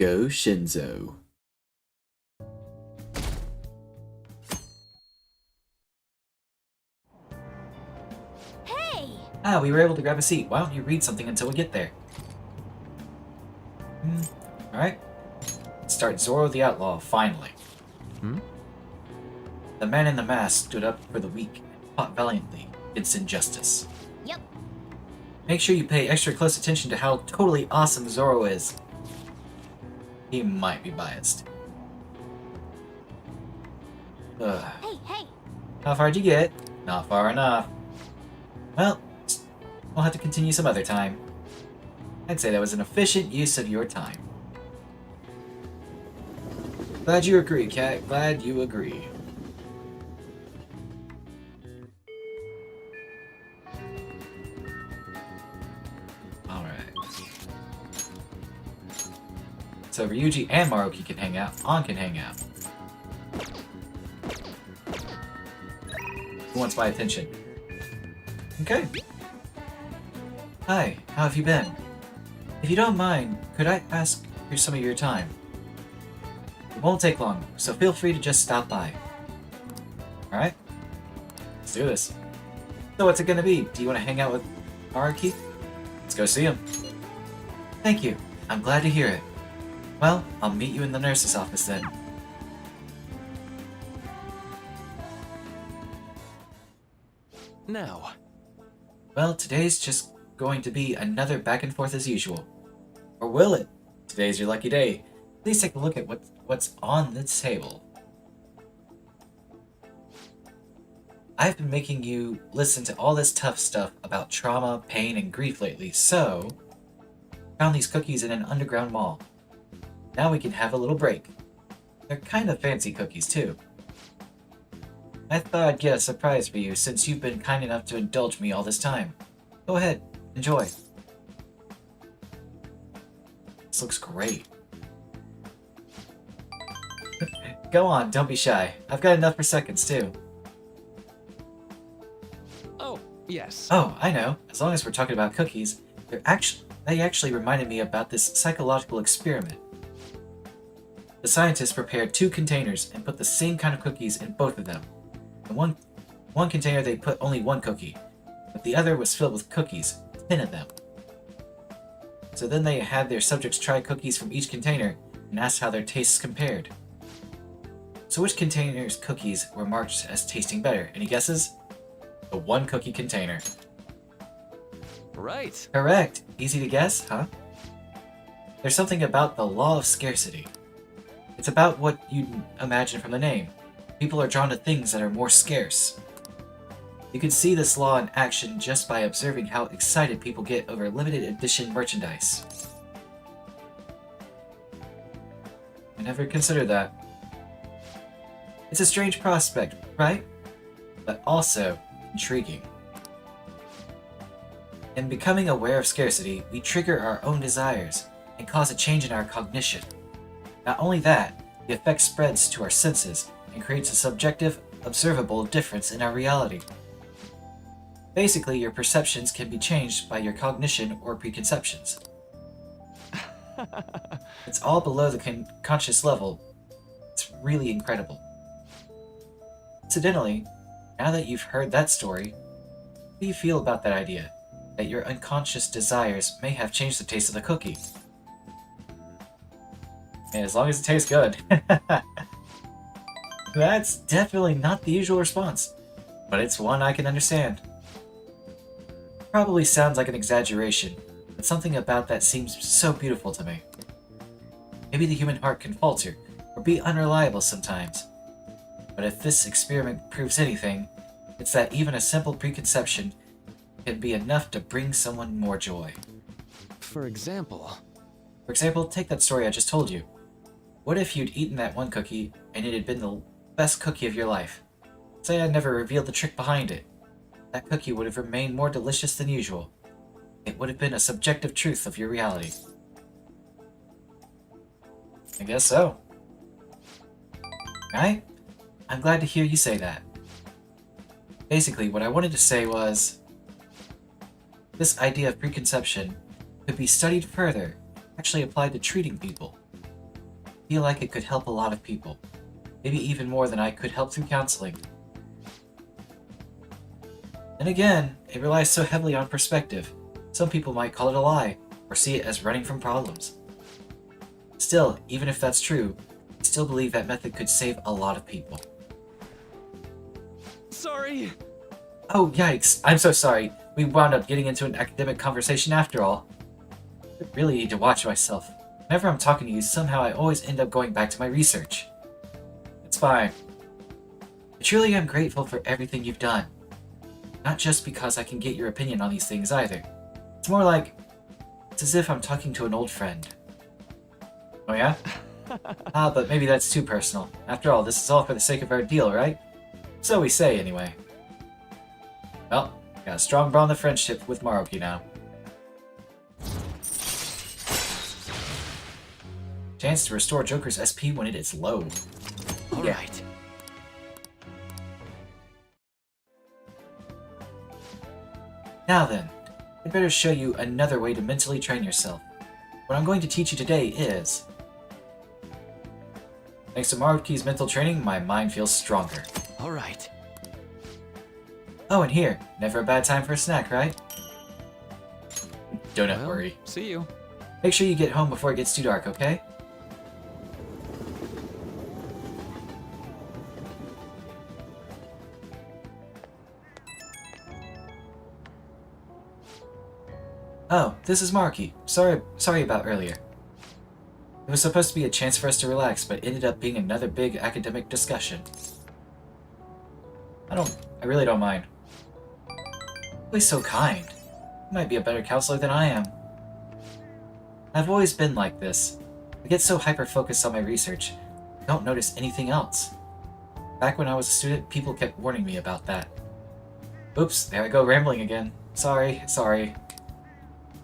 Goshinzo. Hey! Ah, we were able to grab a seat. Why don't you read something until we get there? Alright. Start Zoro the Outlaw, finally. The man in the mask stood up for the weak and fought valiantly against injustice. Yep. Make sure you pay extra close attention to how totally awesome Zoro is. He might be biased. Hey! How far'd you get? Not far enough. Well, we'll have to continue some other time. I'd say that was an efficient use of your time. Glad you agree, Cat. Glad you agree. Alright. So Ryuji and Maruki can hang out. An can hang out. Who wants my attention? Okay. Hi, how have you been? If you don't mind, could I ask for some of your time? It won't take long, so feel free to just stop by. Alright? Let's do this. So what's it gonna be? Do you want to hang out with Maruki? Let's go see him. Thank you. I'm glad to hear it. Well, I'll meet you in the nurse's office then. Now. Well, today's just going to be another back and forth as usual. Or will it? Today's your lucky day. Please take a look at what's on this table. I've been making you listen to all this tough stuff about trauma, pain, and grief lately, so found these cookies in an underground mall. Now we can have a little break. They're kind of fancy cookies, too. I thought I'd get a surprise for you since you've been kind enough to indulge me all this time. Go ahead, enjoy. This looks great. Go on, don't be shy. I've got enough for seconds, too. Oh, yes. Oh, I know. As long as we're talking about cookies, they actually reminded me about this psychological experiment. The scientists prepared 2 containers and put the same kind of cookies in both of them. In one container they put only 1 cookie, but the other was filled with cookies, 10 of them. So then they had their subjects try cookies from each container and asked how their tastes compared. So which container's cookies were marked as tasting better? Any guesses? The 1 cookie container. Right. Correct! Easy to guess, huh? There's something about the law of scarcity. It's about what you'd imagine from the name. People are drawn to things that are more scarce. You can see this law in action just by observing how excited people get over limited edition merchandise. I never considered that. It's a strange prospect, right? But also intriguing. In becoming aware of scarcity, we trigger our own desires and cause a change in our cognition. Not only that, the effect spreads to our senses and creates a subjective, observable difference in our reality. Basically, your perceptions can be changed by your cognition or preconceptions. It's all below the conscious level. It's really incredible. Incidentally, now that you've heard that story, how do you feel about that idea? That your unconscious desires may have changed the taste of the cookie? And as long as it tastes good. That's definitely not the usual response, but it's one I can understand. Probably sounds like an exaggeration, but something about that seems so beautiful to me. Maybe the human heart can falter, or be unreliable sometimes. But if this experiment proves anything, it's that even a simple preconception can be enough to bring someone more joy. For example, take that story I just told you. What if you'd eaten that 1 cookie, and it had been the best cookie of your life? Say I never revealed the trick behind it. That cookie would have remained more delicious than usual. It would have been a subjective truth of your reality. I guess so. Right? I'm glad to hear you say that. Basically, what I wanted to say was, this idea of preconception could be studied further, actually applied to treating people. I feel like it could help a lot of people. Maybe even more than I could help through counseling. And again, it relies so heavily on perspective. Some people might call it a lie, or see it as running from problems. Still, even if that's true, I still believe that method could save a lot of people. Sorry. Oh, yikes. I'm so sorry. We wound up getting into an academic conversation after all. I really need to watch myself. Whenever I'm talking to you, somehow I always end up going back to my research. It's fine. I truly am grateful for everything you've done. Not just because I can get your opinion on these things either. It's more like, it's as if I'm talking to an old friend. Oh yeah? But maybe that's too personal. After all, this is all for the sake of our deal, right? So we say, anyway. Well, got a strong bond of friendship with Maruki now. Chance to restore Joker's SP when it is low. Alright. Now then, I'd better show you another way to mentally train yourself. What I'm going to teach you today is... Thanks to Maruki's mental training, my mind feels stronger. Alright. Oh, and here, never a bad time for a snack, right? Don't Well, worry. See you. Make sure you get home before it gets too dark, okay? Oh, this is Maruki. Sorry about earlier. It was supposed to be a chance for us to relax, but ended up being another big academic discussion. I really don't mind. Always so kind. You might be a better counselor than I am. I've always been like this. I get so hyper-focused on my research, I don't notice anything else. Back when I was a student, people kept warning me about that. Oops, there I go rambling again. Sorry.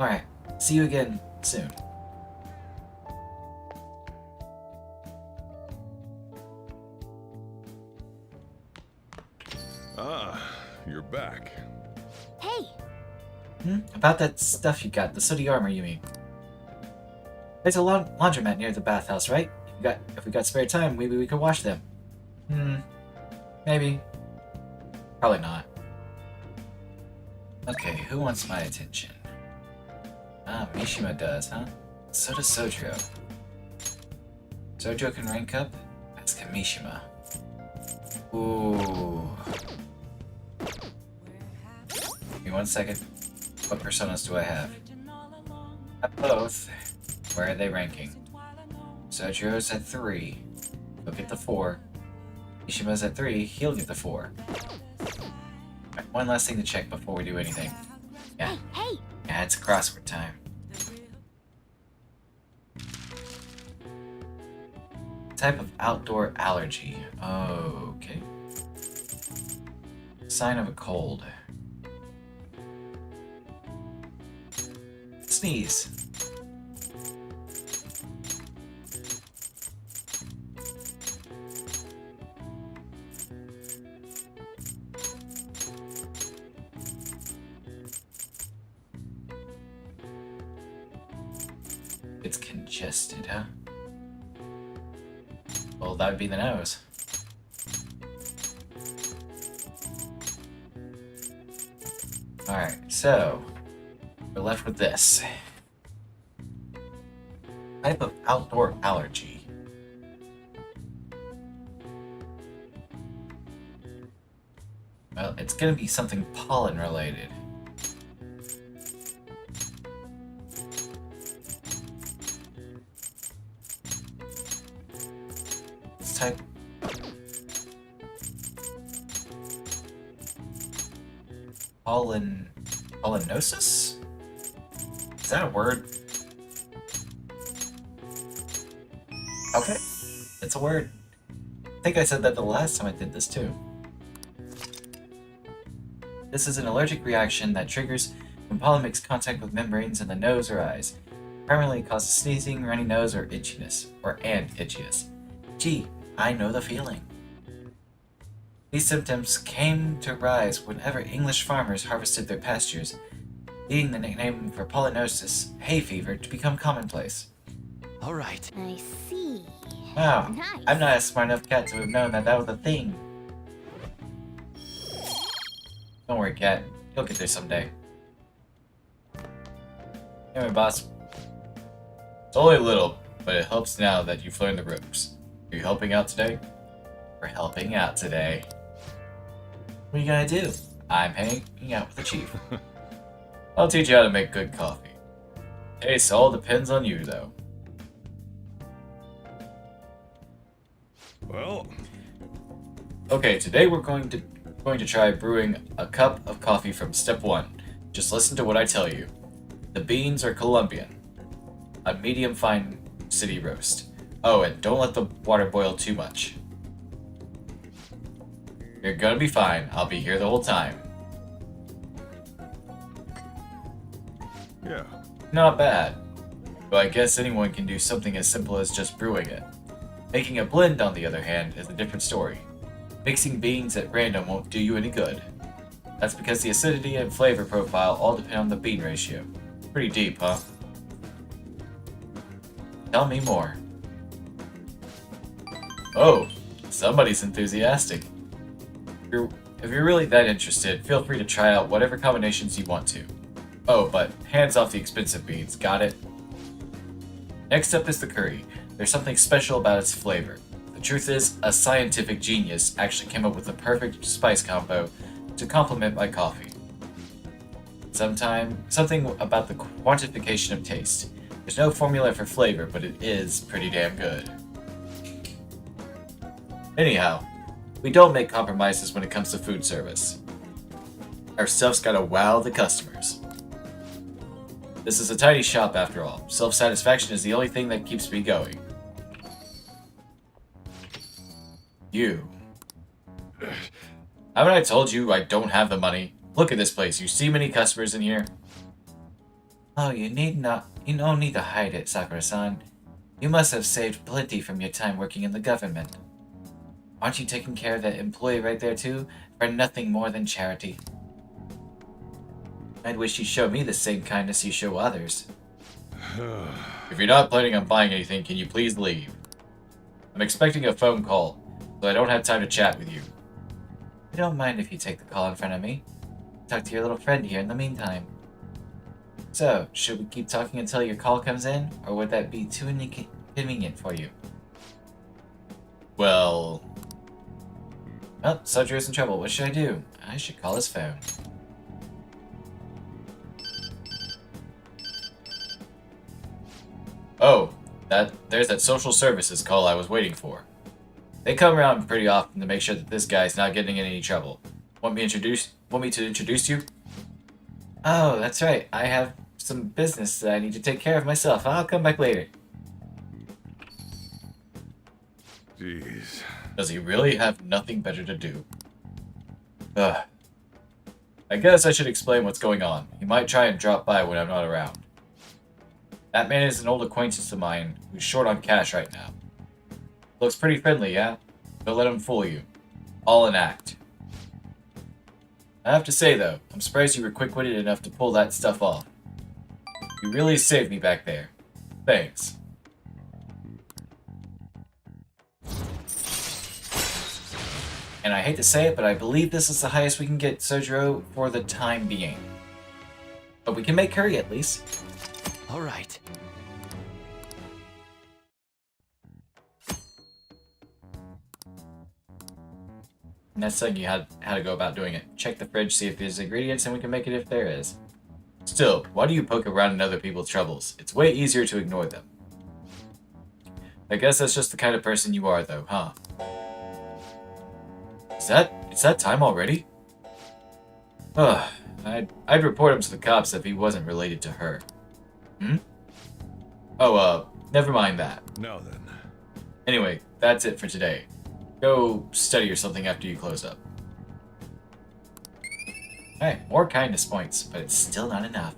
Alright, see you again soon. Ah, you're back. Hey, About that stuff you got, the sooty armor you mean. There's a laundromat near the bathhouse, right? If we got spare time, maybe we could wash them. Maybe. Probably not. Okay, who wants my attention? Ah, Mishima does, huh? So does Sojiro. Sojiro can rank up? Ask Mishima. Ooh. Give me 1 second. What personas do I have? I have both. Where are they ranking? Sojiro's at 3. He'll get the 4. Mishima's at 3. He'll get the 4. Right, one last thing to check before we do anything. Yeah. hey, Yeah, it's crossword time. Type of outdoor allergy. Okay. Sign of a cold. Sneeze. It's congested, huh? Well, that would be the nose. Alright, so we're left with this. Type of outdoor allergy. Well, it's gonna be something pollen related. Let's type pollenosis? Is that a word? Okay, it's a word. I think I said that the last time I did this too. This is an allergic reaction that triggers when pollen makes contact with membranes in the nose or eyes. Primarily causes sneezing, runny nose, or itchiness. And itchiness. Gee, I know the feeling. These symptoms came to rise whenever English farmers harvested their pastures, leading the nickname for pollenosis, hay fever, to become commonplace. All right. I see. Wow. Nice. I'm not a smart enough cat to have known that that was a thing. Don't worry, cat. You'll get there someday. Anyway, boss. It's only a little, but it helps now that you've learned the ropes. Are you helping out today? We're helping out today. What are you gonna do? I'm hanging out with the chief. I'll teach you how to make good coffee. Taste all depends on you, though. Well, Okay, today we're going to try brewing a cup of coffee from step 1. Just listen to what I tell you. The beans are Colombian. A medium fine city roast. Oh, and don't let the water boil too much. You're gonna be fine. I'll be here the whole time. yeah. Not bad. But I guess anyone can do something as simple as just brewing it. Making a blend, on the other hand, is a different story. Mixing beans at random won't do you any good. That's because the acidity and flavor profile all depend on the bean ratio. Pretty deep, huh? Tell me more. Oh, somebody's enthusiastic. If you're really that interested, feel free to try out whatever combinations you want to. Oh, but hands off the expensive beans, got it? Next up is the curry. There's something special about its flavor. The truth is, a scientific genius actually came up with the perfect spice combo to complement my coffee. Something about the quantification of taste. There's no formula for flavor, but it is pretty damn good. Anyhow, we don't make compromises when it comes to food service. Our stuff's gotta wow the customers. This is a tiny shop after all. Self-satisfaction is the only thing that keeps me going. You. Haven't I told you I don't have the money? Look at this place. You see many customers in here? Oh, you don't need to hide it, Sakura-san. You must have saved plenty from your time working in the government. Aren't you taking care of that employee right there too? For nothing more than charity. I'd wish you'd show me the same kindness you show others. If you're not planning on buying anything, can you please leave? I'm expecting a phone call, so I don't have time to chat with you. I don't mind if you take the call in front of me. Talk to your little friend here in the meantime. So, should we keep talking until your call comes in, or would that be too inconvenient for you? Well, Sojiro's in trouble. What should I do? I should call his phone. Oh, there's that social services call I was waiting for. They come around pretty often to make sure that this guy's not getting in any trouble. Want me to introduce you? Oh, that's right. I have some business that I need to take care of myself. I'll come back later. Jeez. Does he really have nothing better to do? Ugh. I guess I should explain what's going on. He might try and drop by when I'm not around. That man is an old acquaintance of mine who's short on cash right now. Looks pretty friendly, yeah? Don't let him fool you. All an act. I have to say, though, I'm surprised you were quick-witted enough to pull that stuff off. You really saved me back there. Thanks. And I hate to say it, but I believe this is the highest we can get Sojiro for the time being. But we can make curry at least. All right. And that's telling you how to go about doing it. Check the fridge, see if there's ingredients, and we can make it if there is. Still, why do you poke around in other people's troubles? It's way easier to ignore them. I guess that's just the kind of person you are, though, huh? It's that time already? Ugh, I'd report him to the cops if he wasn't related to her. Hmm? Oh, never mind that. Now then. Anyway, that's it for today. Go study or something after you close up. Alright, more kindness points, but it's still not enough.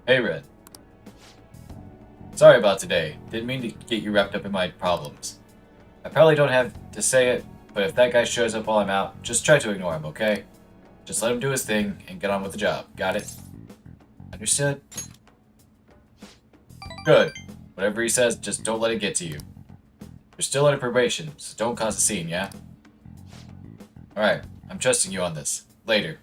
Hey, Red. Sorry about today. Didn't mean to get you wrapped up in my problems. I probably don't have to say it, but if that guy shows up while I'm out, just try to ignore him, okay? Just let him do his thing and get on with the job. Got it? Understood? Good. Whatever he says, just don't let it get to you. You're still under probation, so don't cause a scene, yeah? Alright, I'm trusting you on this. Later.